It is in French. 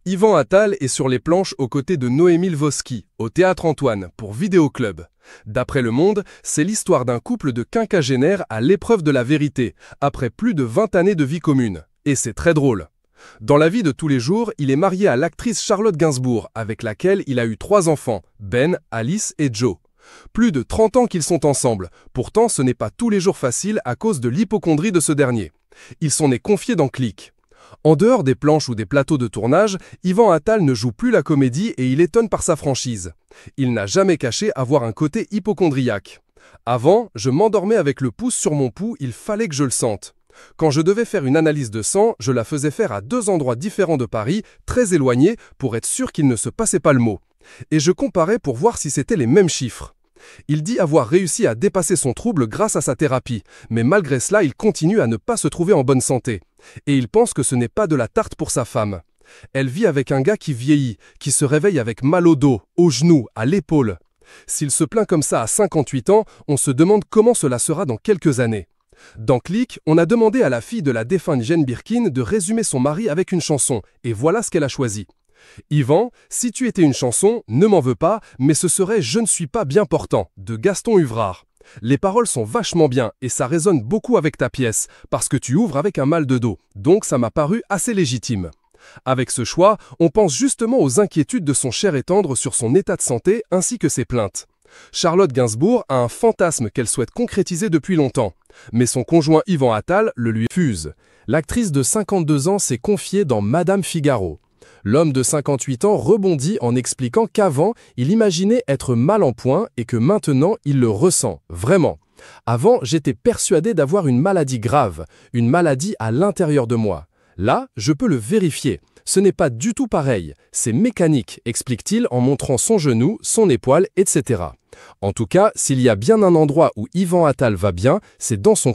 Yvan Attal est sur les planches aux côtés de Noémie Lvovsky, au Théâtre Antoine, pour Vidéo Club. D'après Le Monde, c'est l'histoire d'un couple de quinquagénaires à l'épreuve de la vérité, après plus de 20 années de vie commune. Et c'est très drôle. Dans la vie de tous les jours, il est marié à l'actrice Charlotte Gainsbourg, avec laquelle il a eu 3 enfants, Ben, Alice et Joe. Plus de 30 ans qu'ils sont ensemble, pourtant ce n'est pas tous les jours facile à cause de l'hypocondrie de ce dernier. Il s'en est confié dans Click. En dehors des planches ou des plateaux de tournage, Yvan Attal ne joue plus la comédie et il étonne par sa franchise. Il n'a jamais caché avoir un côté hypocondriaque. Avant, je m'endormais avec le pouce sur mon pouls, il fallait que je le sente. Quand je devais faire une analyse de sang, je la faisais faire à 2 endroits différents de Paris, très éloignés, pour être sûr qu'il ne se passait pas le mot. Et je comparais pour voir si c'était les mêmes chiffres. Il dit avoir réussi à dépasser son trouble grâce à sa thérapie, mais malgré cela, il continue à ne pas se trouver en bonne santé. Et il pense que ce n'est pas de la tarte pour sa femme. Elle vit avec un gars qui vieillit, qui se réveille avec mal au dos, aux genoux, à l'épaule. S'il se plaint comme ça à 58 ans, on se demande comment cela sera dans quelques années. Dans Click, on a demandé à la fille de la défunte Jane Birkin de résumer son mari avec une chanson, et voilà ce qu'elle a choisi. Yvan, si tu étais une chanson, ne m'en veux pas, mais ce serait Je ne suis pas bien portant, de Gaston Huvrard. Les paroles sont vachement bien et ça résonne beaucoup avec ta pièce, parce que tu ouvres avec un mal de dos, donc ça m'a paru assez légitime. Avec ce choix, on pense justement aux inquiétudes de son cher et tendre sur son état de santé ainsi que ses plaintes. Charlotte Gainsbourg a un fantasme qu'elle souhaite concrétiser depuis longtemps, mais son conjoint Yvan Attal le lui refuse. L'actrice de 52 ans s'est confiée dans Madame Figaro. L'homme de 58 ans rebondit en expliquant qu'avant, il imaginait être mal en point et que maintenant, il le ressent, vraiment. Avant, j'étais persuadé d'avoir une maladie grave, une maladie à l'intérieur de moi. Là, je peux le vérifier. Ce n'est pas du tout pareil, c'est mécanique, explique-t-il en montrant son genou, son épaule, etc. En tout cas, s'il y a bien un endroit où Yvan Attal va bien, c'est dans son